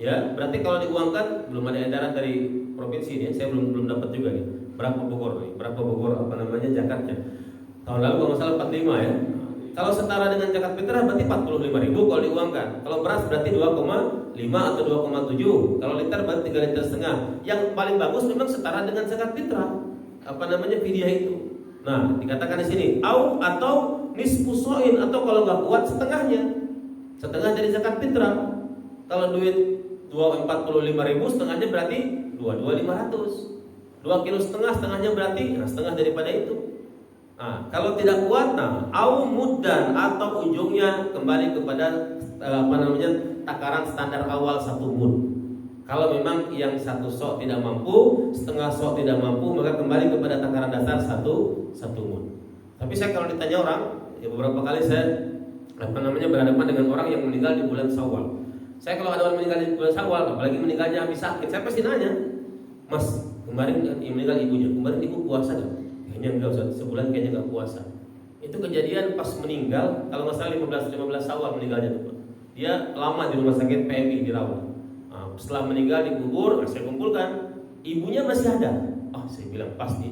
ya, berarti kalau diuangkan, belum ada edaran dari provinsi ini, saya belum dapat juga nih. Berapa Bogor zakatnya. Tahun lalu kalau nggak salah 45 ya. Kalau setara dengan zakat fitrah berarti 45.000 kalau diuangkan. Kalau beras berarti 2,5 atau 2,7. Kalau liter berarti 3,5 liter. Yang paling bagus memang setara dengan zakat fitrah. Fidyah itu. Nah, dikatakan di sini atau nisfu so'in, atau kalau nggak kuat setengahnya. Setengah dari zakat fitrah. Kalau duit 45.000, setengahnya berarti 22.500. 2,5 kilo setengahnya berarti setengah daripada itu. Nah, kalau tidak kuat, muddan, atau ujungnya kembali kepada takaran standar awal 1 mud. Kalau memang yang 1 sok tidak mampu, setengah sok tidak mampu, maka kembali kepada takaran dasar 1 mud. Tapi saya kalau ditanya orang, ya beberapa kali saya berhadapan dengan orang yang meninggal di bulan Syawal. Saya kalau ada orang meninggal di bulan Syawal, apalagi meninggalnya habis sakit, saya pasti nanya, Mas, kemarin yang meninggal ibunya, kemarin ibu puasa gak? Kayaknya enggak, Ustaz, sebulan kayaknya enggak puasa. Itu kejadian pas meninggal, kalau nggak salah 15 Syawal meninggalnya tuh. Dia lama di rumah sakit PMI dirawat. Setelah meninggal dikubur, saya kumpulkan, ibunya masih ada. Saya bilang pasti,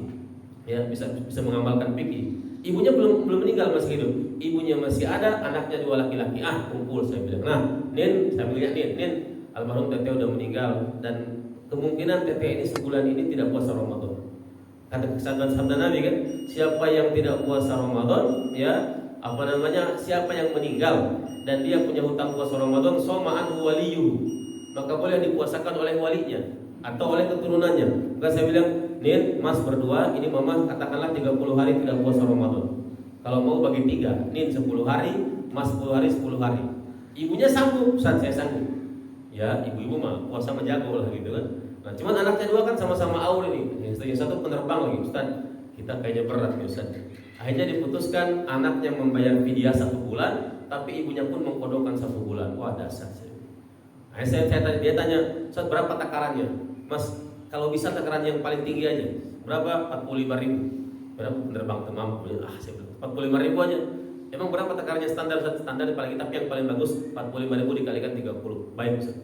ya bisa mengamalkan fikih. Ibunya belum meninggal, masih hidup. Ibunya masih ada, anaknya 2 laki-laki. Kumpul, saya bilang. Nah, Nin, saya bilang, Nin, almarhum Teteh udah meninggal dan kemungkinan Teteh ini sebulan ini tidak puasa Ramadan. Kata sabda Nabi kan, siapa yang tidak puasa Ramadan, siapa yang meninggal dan dia punya hutang puasa Ramadan, soma'an waliyu, maka boleh dipuasakan oleh walinya atau oleh keturunannya. Maka saya bilang, Nin, Mas berdua, ini Mama katakanlah 30 hari tidak puasa Ramadan. Kalau mau bagi 3, Nin 10 hari, Mas 10 hari, 10 hari. Ibunya sanggup, Ustaz, saya sanggup. Ya, ibu-ibu mah puasa menjago lah gitu kan. Nah, cuman anaknya 2 kan sama-sama aur ini. Yang 1 penerbang lagi, Ustaz. Kita kayaknya berat nih, Ustaz. Akhirnya diputuskan anaknya membayar fidyah 1 bulan, tapi ibunya pun mengkodokkan 1 bulan. Wah, dasar. Akhirnya dia tanya, Ustaz, berapa takarannya? Mas, kalau bisa takaran yang paling tinggi aja. Berapa? 45.000. Berapa penerbang temam? Saya bilang 45.000 aja. Emang berapa takarannya standar? Standar paling, tapi yang paling bagus 45.000 dikalikan 30. Baik, Ustaz.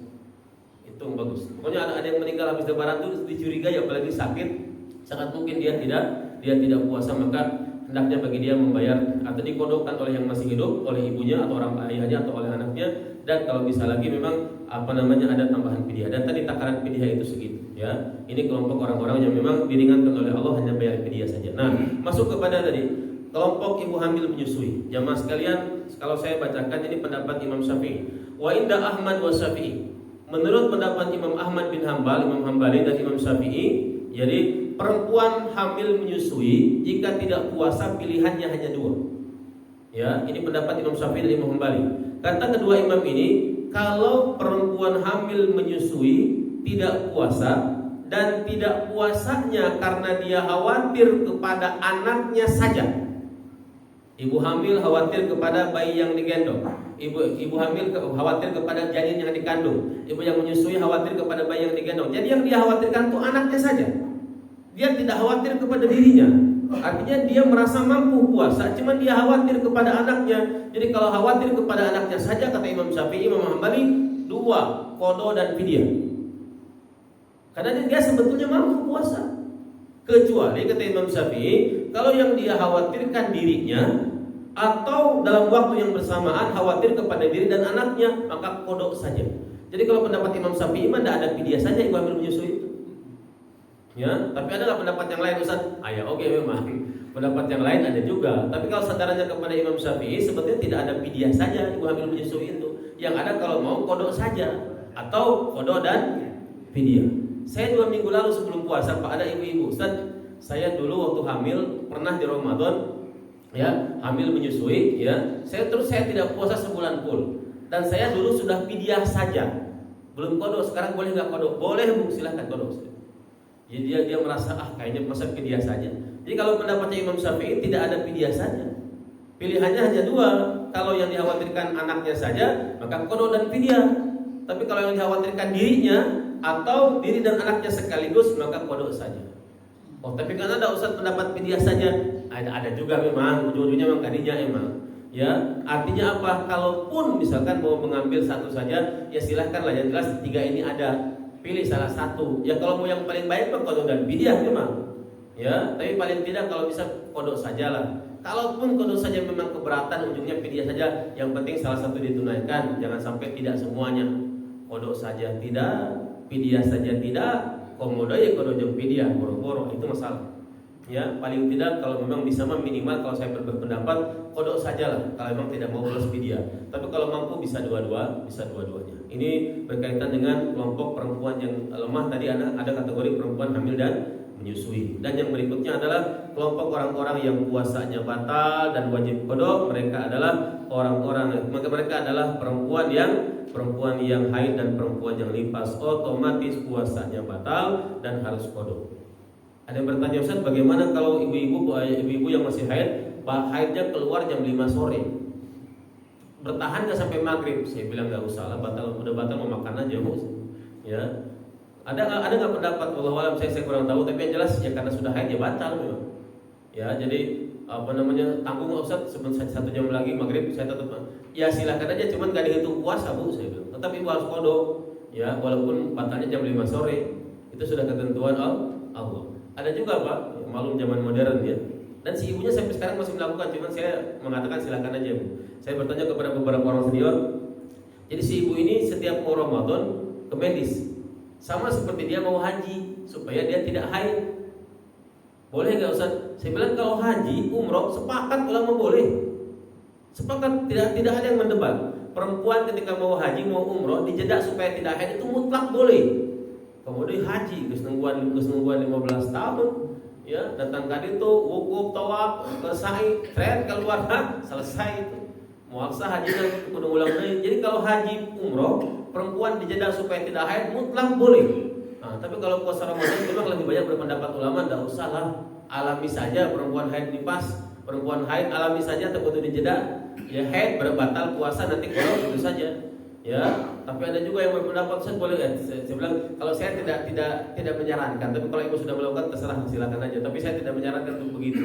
Itu bagus. Pokoknya ada yang meninggal habis lebaran itu dicurigai, apalagi sakit, sangat mungkin dia tidak puasa, maka hendaknya bagi dia membayar atau dikodokkan oleh yang masih hidup, oleh ibunya atau orang ayahnya atau oleh anaknya, dan kalau bisa lagi memang ada tambahan fidyah. Dan tadi takaran fidyah itu segitu, ya. Ini kelompok orang-orang yang memang diringankan oleh Allah, hanya bayar fidyah saja. Nah, masuk kepada tadi kelompok ibu hamil menyusui. Jamaah sekalian, kalau saya bacakan ini pendapat Imam Syafi'i. Wa inda Ahmad wa Syafi'i. Menurut pendapat Imam Ahmad bin Hambal, Imam Hambali dan Imam Syafi'i, jadi perempuan hamil menyusui jika tidak puasa pilihannya hanya 2. Ya, ini pendapat Imam Syafi'i dan Imam Hambali. Kata kedua imam ini, kalau perempuan hamil menyusui tidak puasa dan tidak puasanya karena dia khawatir kepada anaknya saja. Ibu hamil khawatir kepada bayi yang digendong. Ibu hamil khawatir kepada janin yang dikandung. Ibu yang menyusui khawatir kepada bayi yang digendong. Jadi yang dia khawatirkan itu anaknya saja. Dia tidak khawatir kepada dirinya. Artinya dia merasa mampu puasa, cuman dia khawatir kepada anaknya. Jadi kalau khawatir kepada anaknya saja, kata Imam Syafi'i, Imam Hambali, 2, qada dan fidyah. Karena dia sebetulnya mampu puasa. Kecuali kata Imam Syafi'i, kalau yang dia khawatirkan dirinya atau dalam waktu yang bersamaan khawatir kepada diri dan anaknya, maka kodok saja. Jadi kalau pendapat Imam Syafi'i tidak ada fidyah saja ibu hamil menyusui itu. Ya, tapi ada pendapat yang lain, Ustaz? Oke, memang pendapat yang lain ada juga. Tapi kalau sandarannya kepada Imam Syafi'i, sebetulnya tidak ada fidyah saja ibu hamil menyusui itu. Yang ada kalau mau kodok saja atau kodok dan fidyah. Saya 2 minggu lalu sebelum puasa, Pak, ada ibu-ibu, Ustaz, saya dulu waktu hamil pernah di Ramadan, ya, hamil menyusui, ya. Saya tidak puasa sebulan full. Dan saya dulu sudah fidyah saja. Belum kodok, sekarang boleh enggak kodok? Boleh, Bu, silahkan kodok. Jadi dia merasa kayaknya masa fidyah saja. Jadi kalau pendapatnya Imam Syafi'i tidak ada fidyah saja. Pilihannya hanya 2. Kalau yang dikhawatirkan anaknya saja, maka kodok dan fidyah. Tapi kalau yang dikhawatirkan dirinya atau diri dan anaknya sekaligus, maka kodok saja. Tapi kan ada Ustaz pendapat fidyah saja. Ada juga memang, ujung-ujungnya memang kadinya emang. Ya, artinya apa? Kalaupun misalkan mau mengambil satu saja, ya silahkanlah. Yang jelas 3 ini ada. Pilih salah satu. Ya kalau mau yang paling baik mah kodok dan fidyah memang. Ya, tapi paling tidak kalau bisa kodok sajalah. Kalaupun kodok saja memang keberatan, ujungnya fidyah saja. Yang penting salah satu ditunaikan, jangan sampai tidak semuanya. Kodok saja tidak, fidyah saja tidak, komodo ya kodok jeung fidyah, boro-boro itu masalah. Ya, paling tidak kalau memang bisa minimal kalau saya berpendapat kodok sajalah kalau memang tidak mau plus fidyah. Tapi kalau mampu bisa dua-duanya. Ini berkaitan dengan kelompok perempuan yang lemah. Tadi ada kategori perempuan hamil dan menyusui. Dan yang berikutnya adalah kelompok orang-orang yang puasanya batal dan wajib kodok. Mereka adalah mereka adalah perempuan yang haid dan perempuan yang nifas, otomatis puasanya batal dan harus kodok. Ada yang bertanya, Ustaz, bagaimana kalau ibu-ibu yang masih haidnya keluar jam 5 sore, bertahan nggak sampai maghrib? Saya bilang nggak usah lah, udah batal mau makan aja, Bu. Ya, ada nggak pendapat? Wallahu alam, saya kurang tahu, tapi yang jelas ya karena sudah haid ya batal memang. Ya, jadi tanggung Ustaz, sebelum 1 jam lagi maghrib saya tetap. Ya silakan aja, cuman nggak dihitung puasa, Bu, saya bilang. Tetapi ibu harus kodok, ya walaupun batalnya jam 5 sore, itu sudah ketentuan Allah. Ada juga Pak, malum zaman modern ya. Dan si ibunya sampai sekarang masih melakukan, cuman saya mengatakan silakan aja, Bu. Saya bertanya kepada beberapa orang senior. Jadi si ibu ini setiap mau Ramadan ke medis, sama seperti dia mau haji supaya dia tidak haid. Boleh nggak Ustaz? Saya bilang kalau haji, umroh sepakat ulama boleh. Sepakat, tidak ada yang mendebat. Perempuan ketika mau haji mau umroh dijeda supaya tidak haid itu mutlak boleh. Kemudian haji geus nungguan 15 tahun, ya datang tadi itu wukuf tawaf sa'i tren keluar selesai itu. Muaksa haji kudu ulang deui. Jadi kalau haji umroh perempuan dijeda supaya tidak haid mutlak boleh. Nah, tapi kalau puasa Ramadan memang lebih banyak berpendapat ulama enggak usah lah, alami saja perempuan haid nifas, perempuan haid alami saja atau kudu dijeda. Ya haid berbatal puasa nanti kalau itu saja. Ya, tapi ada juga yang berpendapat saya boleh ya. Saya bilang kalau saya tidak menyarankan, tapi kalau ibu sudah melakukan terserah silakan aja. Tapi saya tidak menyarankan untuk begitu.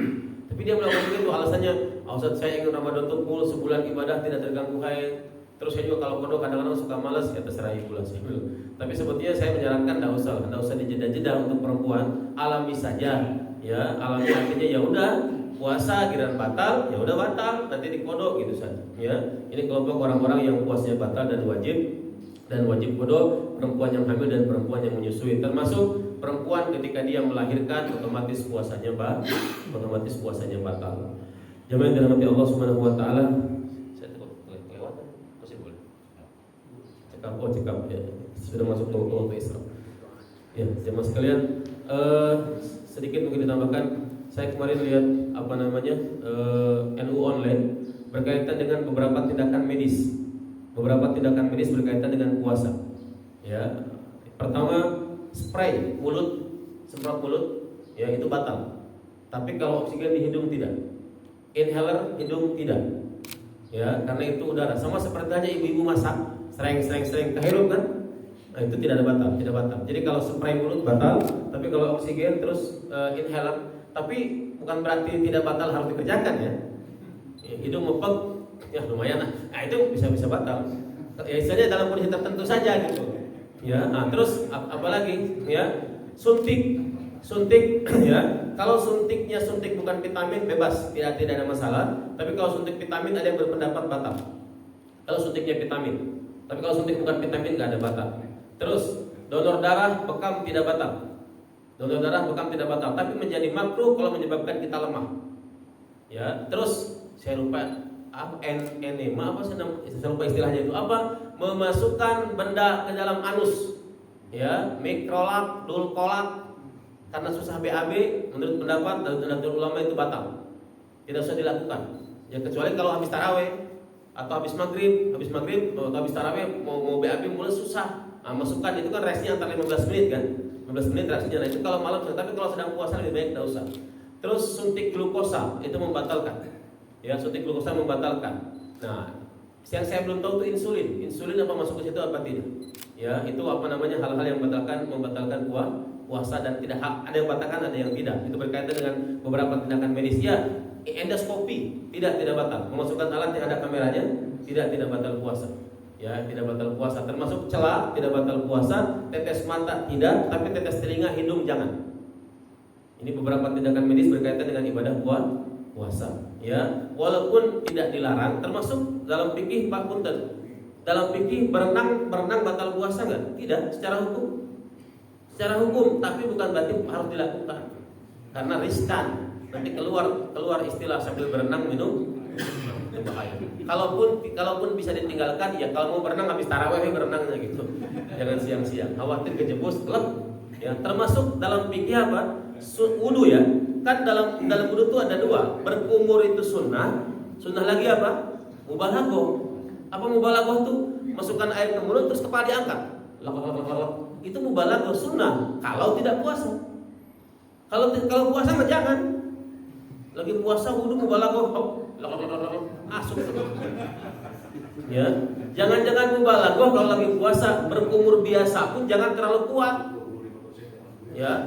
Tapi dia melakukan begitu alasannya, Ustaz saya ingin Ramadan itu full sebulan ibadah tidak terganggu haid. Terus saya juga kalau kodok kadang-kadang suka malas, ya terserah ibu lah saya bilang. Tapi sebetulnya saya menyarankan tidak usah dijeda-jeda untuk perempuan, alami saja. Ya, alami artinya ya udah puasa giliran batal, ya udah batal, nanti dikodok gitu saja. Ya, ini kelompok orang-orang yang puasanya batal dan wajib kodok, perempuan yang hamil dan perempuan yang menyusui. Termasuk perempuan ketika dia melahirkan otomatis puasanya batal. Jemaah yang dirahmati Allah Subhanahu wa taala. Saya kelewatan. Masih boleh. Cekap ya. Sudah masuk waktu Isra. Ya, jemaah sekalian, sedikit mungkin ditambahkan. Saya kemarin lihat NU online berkaitan dengan beberapa tindakan medis berkaitan dengan puasa. Ya, pertama spray mulut, semprot mulut, ya itu batal. Tapi kalau oksigen di hidung tidak, inhaler hidung tidak. Ya, karena itu udara. Sama seperti aja ibu-ibu masak, sering kehirup kan? Nah itu tidak batal. Jadi kalau spray mulut batal, tapi kalau oksigen terus inhaler. Tapi bukan berarti tidak batal harus dikerjakan ya. Hidung mepek, ya lumayan lah. Nah itu bisa batal. Ya istilahnya dalam kondisi tertentu saja gitu. Ya, nah terus apalagi ya suntik ya. Kalau suntiknya suntik bukan vitamin bebas, tidak ada masalah. Tapi kalau suntik vitamin ada yang berpendapat batal. Kalau suntiknya vitamin. Tapi kalau suntik bukan vitamin nggak ada batal. Terus donor darah bekam tidak batal. Tapi menjadi makruh kalau menyebabkan kita lemah. Ya, terus saya lupa enema saya lupa istilahnya itu apa? Memasukkan benda ke dalam anus. Ya, mikrolak, dulkolak karena susah BAB menurut pendapat dari ulama itu batal. Tidak usah dilakukan. Ya kecuali kalau habis tarawih atau habis maghrib atau habis tarawih mau BAB mulai susah. Nah, masukkan itu kan reaksinya antara 15 menit kan. 15 menit reaksinya. Nah, itu kalau malam, tapi kalau sedang puasa lebih baik tidak usah. Terus suntik glukosa itu membatalkan. Ya, suntik glukosa membatalkan. Nah, yang saya belum tahu itu insulin apa masuk ke situ apa tidak. Ya, itu hal-hal yang membatalkan puasa dan tidak ada yang batalkan, ada yang tidak. Itu berkaitan dengan beberapa tindakan medis. Ya, endoskopi tidak batal. Memasukkan alat yang ada kameranya tidak batal puasa. Ya, tidak batal puasa. Termasuk celak tidak batal puasa, tetes mata tidak, tapi tetes telinga, hidung jangan. Ini beberapa tindakan medis berkaitan dengan ibadah puasa. ya, walaupun tidak dilarang, termasuk dalam fikih Pak Punten. Dalam fikih berenang batal puasa enggak? Tidak, secara hukum. Secara hukum, tapi bukan berarti harus dilakukan. Karena riskan. Nanti keluar istilah sambil berenang minum, itu bahaya. Kalaupun bisa ditinggalkan, ya kalau mau berenang habis tarawih berenangnya gitu. Jangan siang-siang, khawatir kejebus klub. Ya, termasuk dalam fikih apa? Wudu ya. Kan dalam wudu itu ada dua. Berkumur itu sunnah lagi apa? Mubalaghah. Apa mubalaghah tuh? Masukkan air ke mulut terus kepala diangkat. Itu mubalaghah sunnah kalau tidak puasa. Kalau puasa mah jangan. Lagi puasa wudu mubalaghah. Masuk. Ya, jangan mubalaghah kalau lagi puasa. Berkumur biasa pun jangan terlalu kuat. Ya.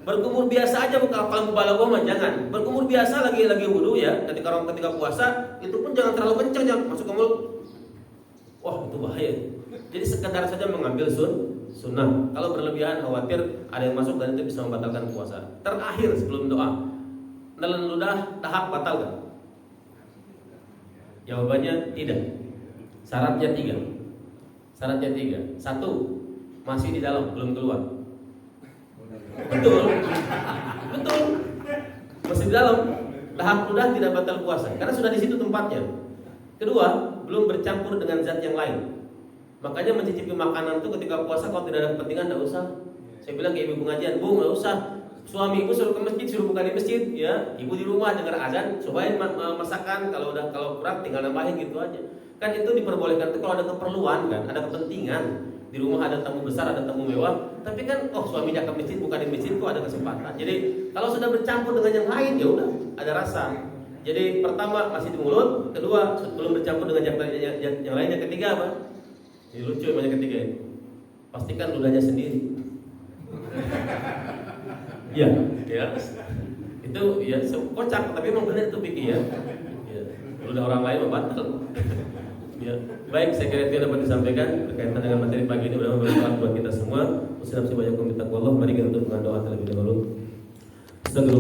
Berkumur biasa aja, bukan kalau mubalaghah mah jangan. Berkumur biasa lagi wudu ya, ketika puasa itu pun jangan terlalu kencang, jangan masuk ke mulut. Wah, itu bahaya. Jadi sekedar saja mengambil sunnah. Kalau berlebihan khawatir ada yang masuk dan itu bisa membatalkan puasa. Terakhir sebelum doa, nelan ludah tahap batal kan? Jawabannya tidak. Syaratnya 3. 1, masih di dalam, belum keluar. Betul. Masih di dalam. Tahap ludah tidak batal puasa karena sudah di situ tempatnya. Kedua, belum bercampur dengan zat yang lain. Makanya mencicipi makanan itu ketika puasa kalau tidak ada kepentingan enggak usah. Saya bilang ke ibu pengajian, "Bu, enggak usah. Suami ibu suruh ke masjid, suruh buka di masjid, ya. Ibu di rumah dengar azan, cobain masakan, kalau kurang tinggal nambahin gitu aja." Kan itu diperbolehkan itu kalau ada keperluan kan, ada kepentingan. Di rumah ada tamu besar, ada tamu mewah, tapi kan suaminya ke masjid, buka di masjid kok ada kesempatan. Jadi kalau sudah bercampur dengan yang lain ya udah ada rasa. Jadi pertama masih di mulut, kedua belum bercampur dengan yang lain, yang ketiga apa? Ini lucu yang ketiga ini. Pastikan ludahnya sendiri. Ya. Itu ya kocak, tapi memang benar itu pikir ya. Ludah orang lain membatal. Ya, baik, saya kira itu yang dapat disampaikan berkaitan dengan materi pagi ini. Mudah-mudahan bermanfaat buat kita semua. Wassalamualaikum warahmatullahi wabarakatuh. Mari kita tutup dengan doa terlebih dahulu.